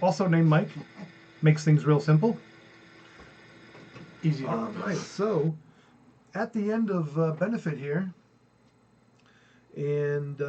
also named Mike. Makes things real simple. Easy to All remember. right, so at the end of Benefit here, and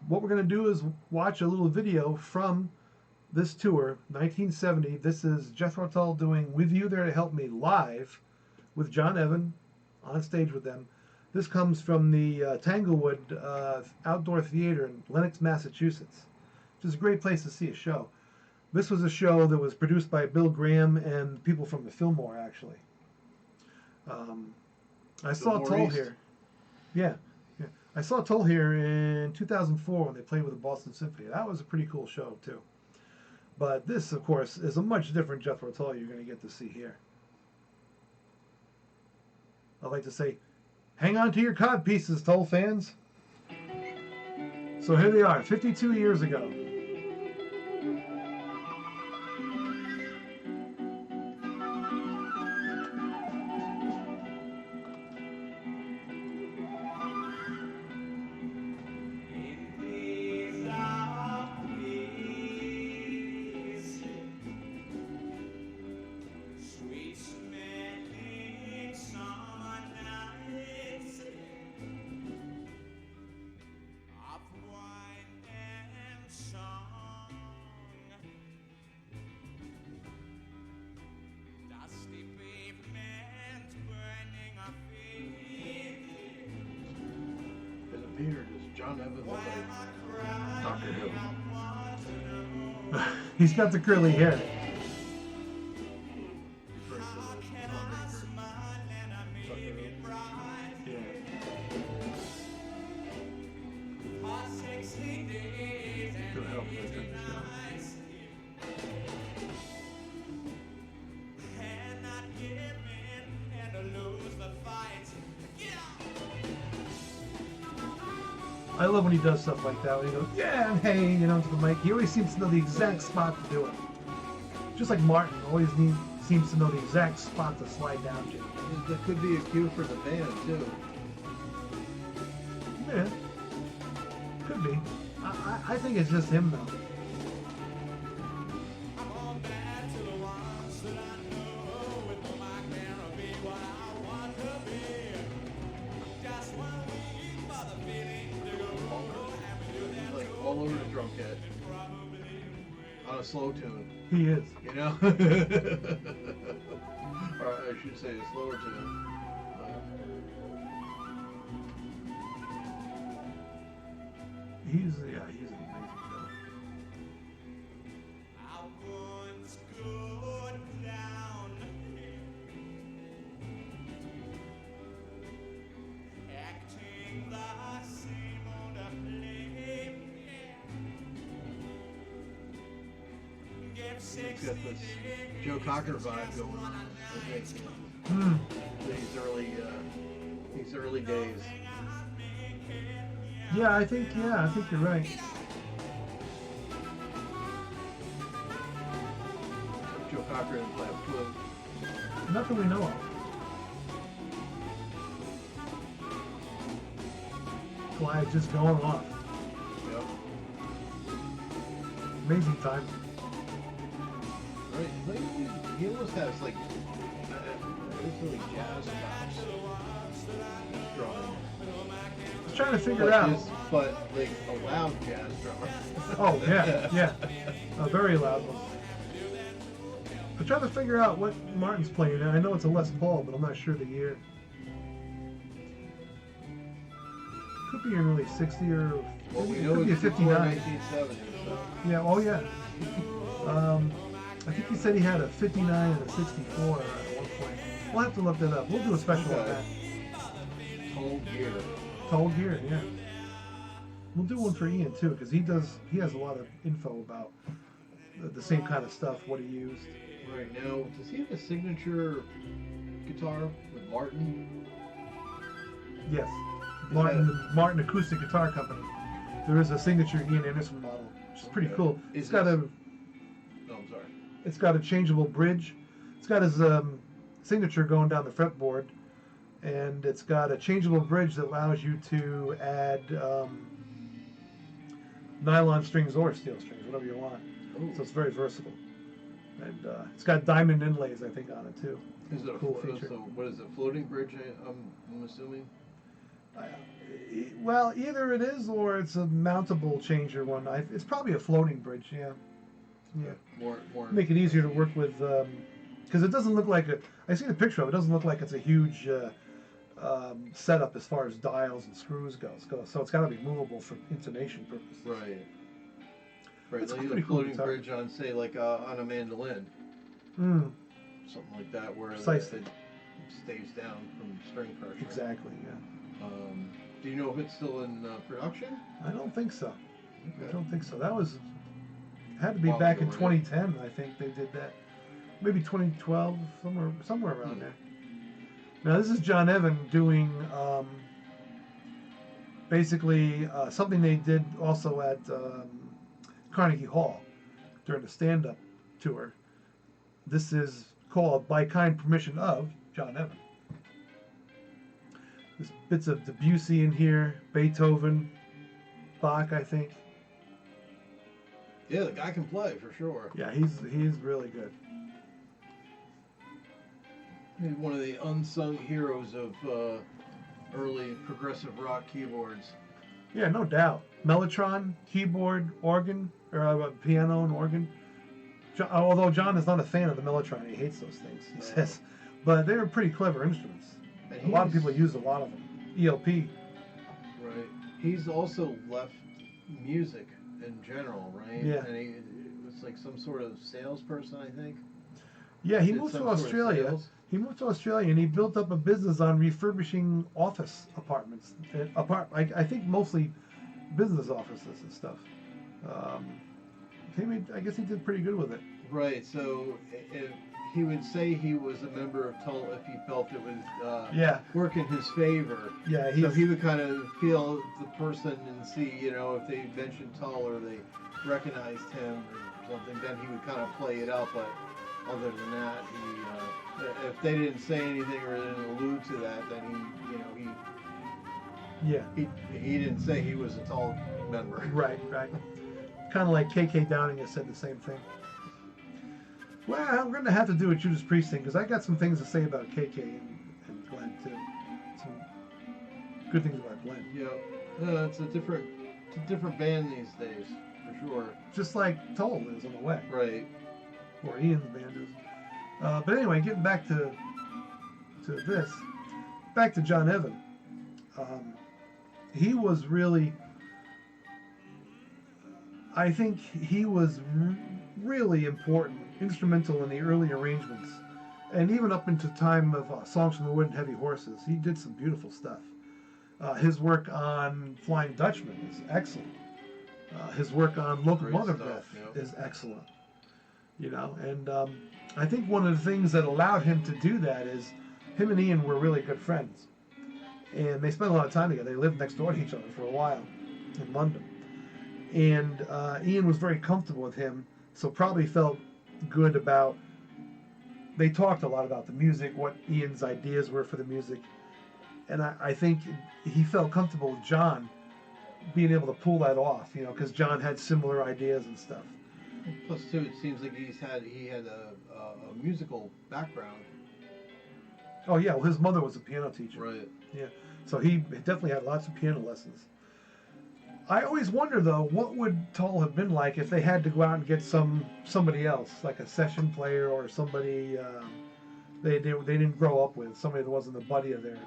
what we're going to do is watch a little video from this tour, 1970. This is Jethro Tull doing With You There to Help Me live with John Evan on stage with them. This comes from the Tanglewood Outdoor Theater in Lenox, Massachusetts, which is a great place to see a show. This was a show that was produced by Bill Graham and people from the Fillmore, actually. I saw Tull here. Yeah. I saw Tull here in 2004 when they played with the Boston Symphony. That was a pretty cool show, too. But this, of course, is a much different Jethro Tull you're going to get to see here. I'd like to say, hang on to your cod pieces, Tull fans. So here they are, 52 years ago. John Evans looks like Dr. Who. He's got the curly hair. I love when he does stuff like that. When he goes, yeah, and hey, you know, to the mic. He always seems to know the exact spot to do it. Just like Martin always seems to know the exact spot to slide down to. That could be a cue for the band, too. Yeah. Could be. I think it's just him, though. All over the drum kit on a slow tune. He is. You know? Or I should say a slower tune. He's an amazing guy. He's got this Joe Cocker vibe going on. I think, these early days. Yeah, I think you're right. Joe Cocker didn't play a flute. Not that we know of. Clyde's just going off. Yep. Amazing time. Right. He almost has like really jazz vibes. Drawing. I was trying to figure out. But like a loud jazz drummer. Oh yeah. A very loud one. I'm trying to figure out what Martin's playing now. I know it's a Les Paul, but I'm not sure the year. Could be in early 60 or Well, we it know could be a it's 59. 1970, so. Yeah, oh yeah. I think he said he had a 59 and a 64 at one point. We'll have to look that up. We'll do a special on that. Tull gear, yeah. We'll do one for Ian too, because he has a lot of info about the same kind of stuff, what he used. Right now, does he have a signature guitar with Martin? Yes. Martin Acoustic Guitar Company. There is a signature Ian Anderson model, which is pretty cool. It's got a changeable bridge. It's got his signature going down the fretboard, and it's got a changeable bridge that allows you to add nylon strings or steel strings, whatever you want. Ooh. So it's very versatile. And it's got diamond inlays, I think, on it too. Is it a cool feature? So what is it? Floating bridge? I'm assuming. Well, either it is or it's a mountable changer one. It's probably a floating bridge. Yeah. Yeah. More. Make it easier to work with, because it doesn't look like a. I see the picture of it. It doesn't look like it's a huge setup as far as dials and screws goes. So it's got to be movable for intonation purposes. Right. Right. That's Like pretty a cool floating guitar. bridge on, say, like on a mandolin, Mm, something like that, where it Precisely. stays down from string pressure. exactly. Yeah. Do you know if it's still in production? I don't think so. Okay. I don't think so. That was had to be While back in ago, right? 2010. I think they did that. Maybe 2012, somewhere around there. Now this is John Evan doing basically something they did also at Carnegie Hall during the stand-up tour. This is called "By Kind Permission of John Evan." There's bits of Debussy in here, Beethoven, Bach, I think. Yeah, the guy can play for sure. Yeah, he's really good. He's one of the unsung heroes of early progressive rock keyboards. Yeah, no doubt. Mellotron, keyboard, organ, or piano and organ. Although John is not a fan of the Mellotron, he hates those things. He says, but they were pretty clever instruments. And A lot of people use a lot of them. ELP. Right. He's also left music in general, right? Yeah. And he was like some sort of salesperson, I think. Yeah, he Did moved some to sort of Australia. sales. He moved to Australia and he built up a business on refurbishing office apartments. I think mostly business offices and stuff. I guess he did pretty good with it. Right. So if he would say he was a member of Tull if he felt it was Yeah, work in his favor. yeah, So he would kind of feel the person and see, if they mentioned Tull or they recognized him or something, then he would kind of play it up. But other than that, if they didn't say anything or didn't allude to that, then yeah, he didn't say he was a Tull member. right. Kind of like KK Downing has said the same thing. Well, I'm going to have to do a Judas Priest thing because I got some things to say about KK and Glenn too. Some good things about Glenn. Yeah, it's a different band these days, for sure. Just like Tull is in a way, Right. or Ian's band is. But anyway, getting back to this, back to John Evan. He was really, I think he was really important, instrumental in the early arrangements, and even up into time of Songs from the Wood and Heavy Horses. He did some beautiful stuff. His work on Flying Dutchman is excellent. His work on Locomotive Great Breath stuff, yeah. is excellent. And I think one of the things that allowed him to do that is him and Ian were really good friends. And they spent a lot of time together. They lived next door to each other for a while in London. And Ian was very comfortable with him, so probably felt good about. They talked a lot about the music, what Ian's ideas were for the music. And I think he felt comfortable with John being able to pull that off, because John had similar ideas and stuff. Plus, too, it seems like he had a musical background. Oh yeah, well his mother was a piano teacher. Right. Yeah, so he definitely had lots of piano lessons. I always wonder though, what would Tull have been like if they had to go out and get somebody else, like a session player or somebody they didn't grow up with, somebody that wasn't a buddy of theirs.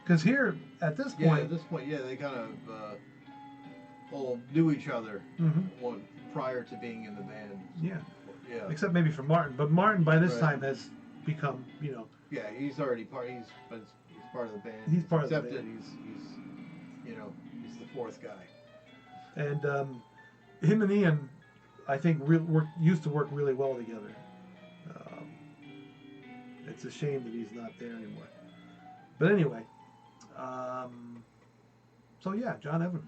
Because here at this point, they kind of all knew each other prior to being in the band. Yeah. Yeah. Except maybe for Martin, but Martin by this Right. time has become, Yeah, he's already part. He's part of the band. He's part of the accepted. band. He's the fourth guy. And him and Ian, I think, used to work really well together. It's a shame that he's not there anymore. But anyway, so yeah, John Evan.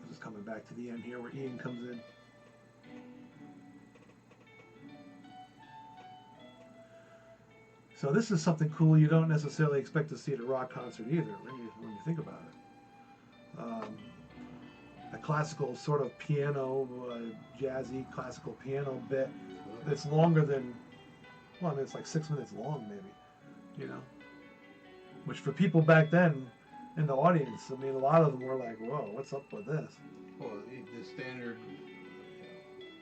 This is coming back to the end here where Ian comes in. So this is something cool you don't necessarily expect to see at a rock concert either, when you think about it. a classical sort of piano, jazzy classical piano bit that's longer than, well, I mean, it's like 6 minutes long, maybe, you know, which for people back then in the audience, I mean, a lot of them were like, whoa, what's up with this? Well, the standard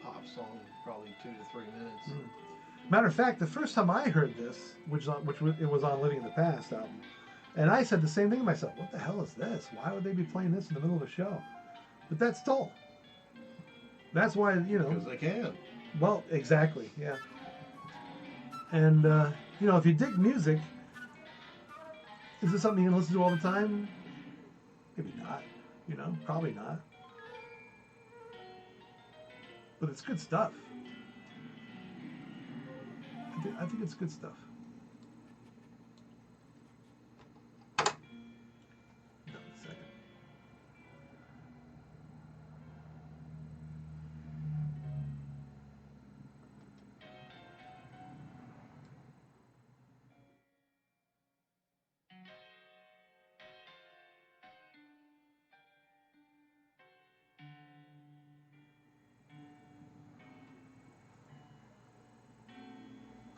pop song is probably 2 to 3 minutes. Matter of fact, the first time I heard this, which it was on Living in the Past album, and I said the same thing to myself, what the hell is this? Why would they be playing this in the middle of a show? But that's Tull. That's why, you know. Because they can. Well, exactly, yeah. And, you know, if you dig music, is this something you can listen to all the time? Maybe not, you know, probably not. But it's good stuff. I think it's good stuff. No, a second.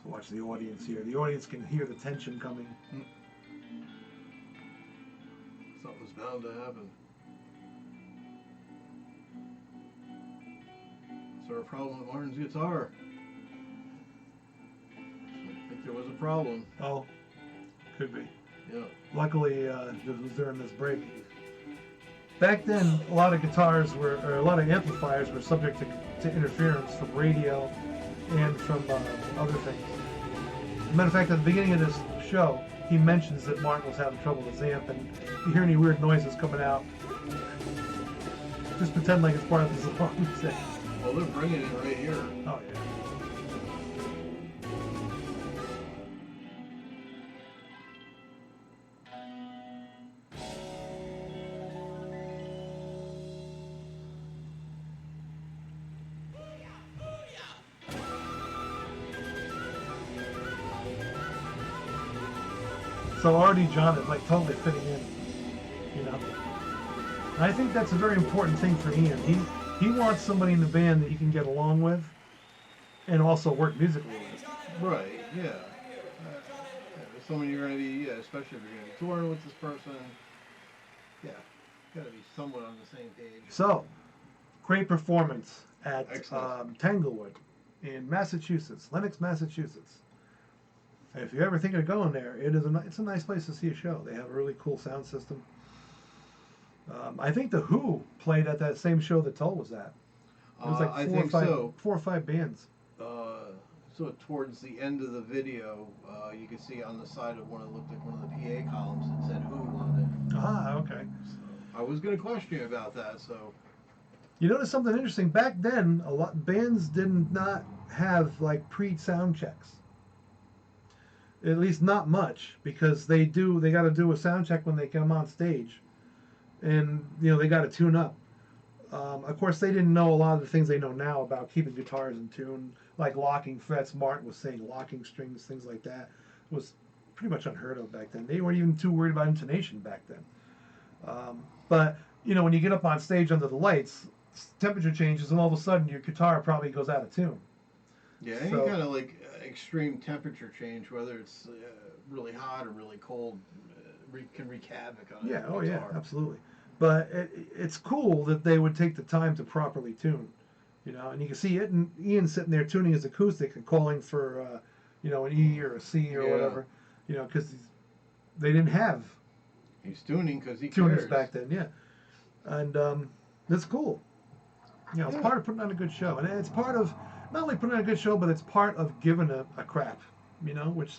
Watch the audience here. The audience can hear the tension coming. Something's bound to happen. Is there a problem with Martin's guitar? I think there was a problem. Oh, could be. Yeah. Luckily, this was during this break. Back then, a lot of guitars were, or a lot of amplifiers were subject to interference from radio and from other things. As a matter of fact, at the beginning of this show, he mentions that Martin was having trouble with his amp, and if you hear any weird noises coming out, just pretend like it's part of the song. Well, they're bringing it right here. Oh, yeah. So already John is like totally fitting in, you know. And I think that's a very important thing for Ian. He wants somebody in the band that he can get along with, and also work musically with. Right. Yeah. Someone you're going to be, yeah, especially if you're going to be touring with this person. Yeah. Got to be somewhat on the same page. So, great performance at Tanglewood in Massachusetts, Lenox, Massachusetts. If you're ever thinking of going there, it's a nice place to see a show. They have a really cool sound system. I think the Who played at that same show that Tull was at. It was like four or five bands. So towards the end of the video, you can see on the side of one of the PA columns it said Who on it. Ah, okay. So I was going to question you about that. So you notice something interesting. Back then, a lot bands did not have like pre-sound checks. At least not much, because they got to do a sound check when they come on stage, and you know they got to tune up. Of course, they didn't know a lot of the things they know now about keeping guitars in tune, like locking frets. Martin was saying locking strings, things like that was pretty much unheard of back then. They weren't even too worried about intonation back then. But you know, when you get up on stage under the lights, temperature changes, and all of a sudden your guitar probably goes out of tune. Yeah, any kind of like extreme temperature change, whether it's really hot or really cold, can wreak havoc on a guitar. Yeah, absolutely. But it's cool that they would take the time to properly tune, you know. And you can see it, and Ian sitting there tuning his acoustic and calling for, you know, an E or a C or whatever, you know, because they didn't have. He's tuning because he tuners cares. back then, yeah. And that's cool. You know, it's part of putting on a good show, and it's part of not only putting on a good show, but it's part of giving a crap, you know, which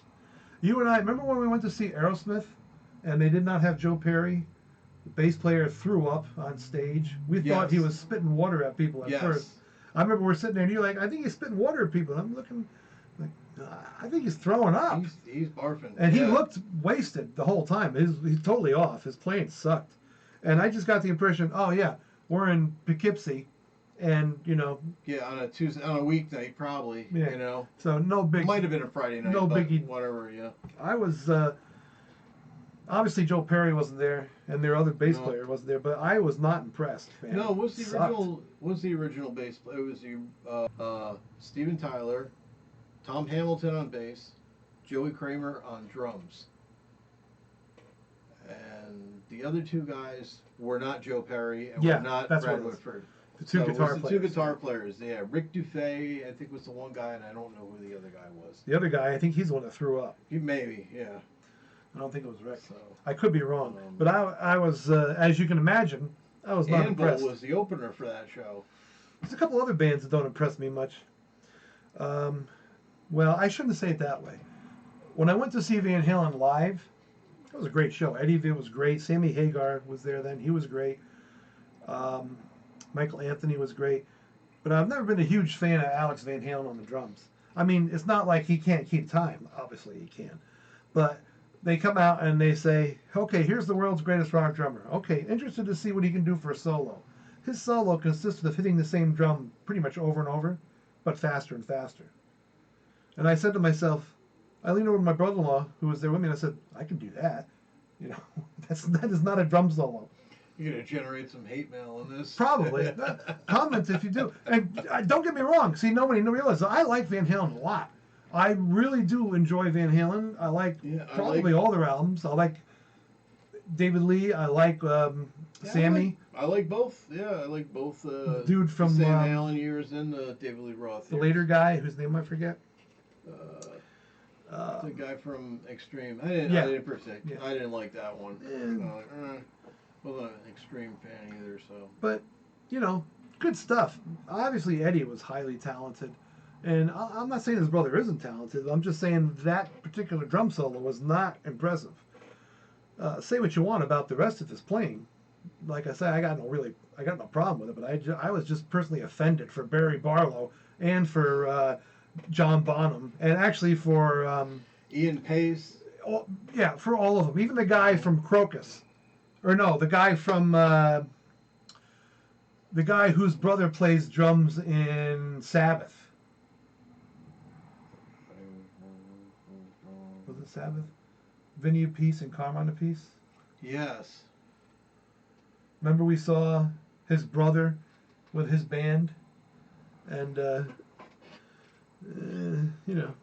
you and I, remember when we went to see Aerosmith and they did not have Joe Perry? The bass player threw up on stage. We thought he was spitting water at people at first. I remember we're sitting there and you're like, I think he's spitting water at people. And I'm looking like, I think he's throwing up. He's barfing. And he looked wasted the whole time. He's totally off. His playing sucked. And I just got the impression, oh yeah, we're in Poughkeepsie. And you know, on a weeknight probably. Yeah. You know, so no big. Might have been a Friday night. No biggie. Whatever. Yeah. I was obviously Joe Perry wasn't there, and their other bass No. player wasn't there. But I was not impressed. Man. No, what's the Sucked. original? What's the original bass player? It was Steven Tyler, Tom Hamilton on bass, Joey Kramer on drums, and the other two guys were not Joe Perry and Yeah, were not that's Brad what it was. Whitford. The two So guitar it was the players. two guitar players. Yeah, Rick Dufay, I think was the one guy, and I don't know who the other guy was. The other guy, I think he's the one that threw up. He maybe, yeah. I don't think it was Rick. So I could be wrong, but I was, as you can imagine, I was not Anvil impressed. was the opener for that show. There's a couple other bands that don't impress me much. Well, I shouldn't say it that way. When I went to see Van Halen live, it was a great show. Eddie V was great. Sammy Hagar was there then. He was great. Michael Anthony was great. But I've never been a huge fan of Alex Van Halen on the drums. I mean, it's not like he can't keep time. Obviously, he can. But they come out and they say, okay, here's the world's greatest rock drummer. Okay, interested to see what he can do for a solo. His solo consisted of hitting the same drum pretty much over and over, but faster and faster. And I said to myself, I leaned over to my brother-in-law, who was there with me, and I said, I can do that. You know, that is not a drum solo. You're going to generate some hate mail on this. Probably. Comments if you do. And don't get me wrong. See, nobody realizes I like Van Halen a lot. I really do enjoy Van Halen. I like probably all their albums. I like David Lee. I like Sammy. I like both. Yeah, I like both. Dude from the Sam Allen years and the David Lee Roth. The later guy, whose name I forget. The guy from Extreme. I didn't per se. Yeah. I didn't like that one. Wasn't an Extreme fan either. So. But you know, good stuff. Obviously, Eddie was highly talented. And I'm not saying his brother isn't talented. I'm just saying that particular drum solo was not impressive. Say what you want about the rest of his playing. Like I said, I got no problem with it. But I was just personally offended for Barry Barlow and for John Bonham, and actually for Ian Pace. Yeah, for all of them. Even the guy from Crocus, or no, the guy from the guy whose brother plays drums in Sabbath. Was it Sabbath? Vinny Appice and Carmine Appice? Yes. Remember we saw his brother with his band? And, you know,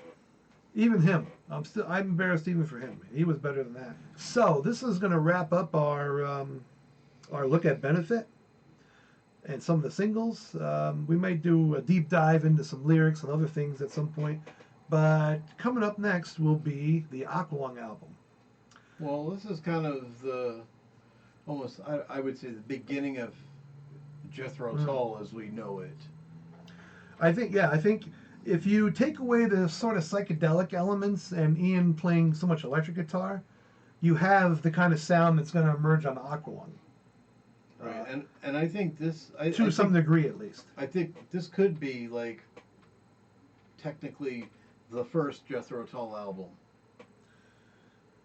even him. I'm embarrassed even for him. He was better than that. So this is going to wrap up our look at Benefit and some of the singles. We might do a deep dive into some lyrics and other things at some point. But coming up next will be the Aqualung album. Well, this is kind of almost, I would say, the beginning of Jethro Tull as we know it. I think if you take away the sort of psychedelic elements and Ian playing so much electric guitar, you have the kind of sound that's going to emerge on Aqualung. Right, and I think this... to some degree, at least. I think this could be, like, technically the first Jethro Tull album.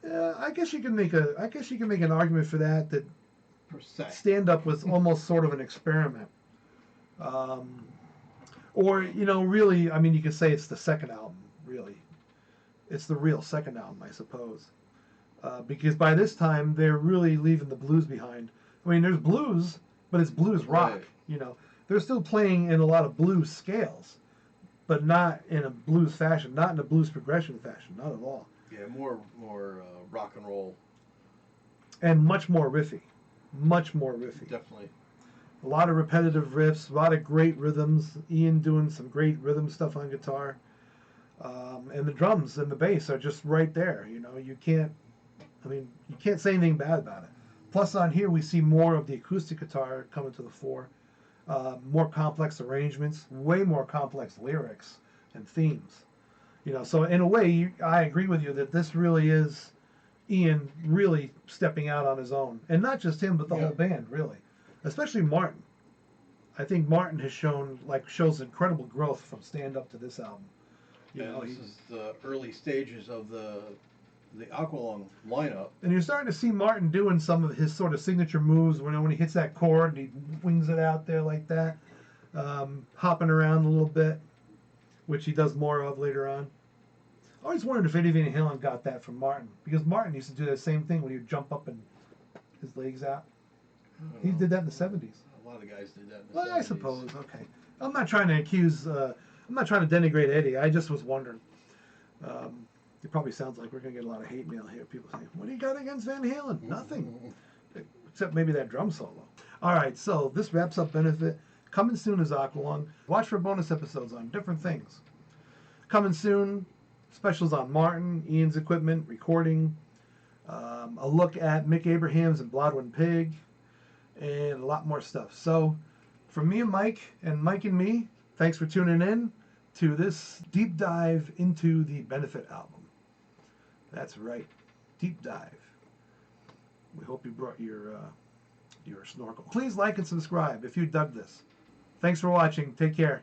I guess you can make an argument for that. That per se. Stand Up was almost sort of an experiment, or really, I mean, you could say it's the second album. Really, it's the real second album, I suppose, because by this time they're really leaving the blues behind. I mean, there's blues, but it's blues rock. Right. They're still playing in a lot of blues scales, but not in a blues fashion, not in a blues progression fashion, not at all. Yeah, more rock and roll. And much more riffy. Definitely. A lot of repetitive riffs, a lot of great rhythms. Ian doing some great rhythm stuff on guitar. And the drums and the bass are just right there. You can't say anything bad about it. Plus on here we see more of the acoustic guitar coming to the fore. More complex arrangements, way more complex lyrics and themes. So in a way, I agree with you that this really is Ian really stepping out on his own. And not just him, but the whole band, really. Especially Martin. I think Martin shows incredible growth from Stand Up to this album. This is the early stages of the Aqualung lineup. And you're starting to see Martin doing some of his sort of signature moves when he hits that chord and he wings it out there like that. Hopping around a little bit, which he does more of later on. I always wondered if Eddie Van Halen got that from Martin, because Martin used to do the same thing when he would jump up his legs out? I don't He know. did that in the 70s. A lot of guys did that in the Well, 70s. I suppose. Okay. I'm not trying to accuse. I'm not trying to denigrate Eddie. I just was wondering. It probably sounds like we're going to get a lot of hate mail here. People saying, "What do you got against Van Halen?" Nothing, except maybe that drum solo. All right. So this wraps up Benefit. Coming soon is Aqualung. Watch for bonus episodes on different things. Coming soon, specials on Martin, Ian's equipment, recording, a look at Mick Abrahams and Blodwin Pig, and a lot more stuff. So, from me and Mike and me, thanks for tuning in to this deep dive into the Benefit album. That's right, deep dive. We hope you brought your snorkel. Please like and subscribe if you dug this. Thanks for watching. Take care.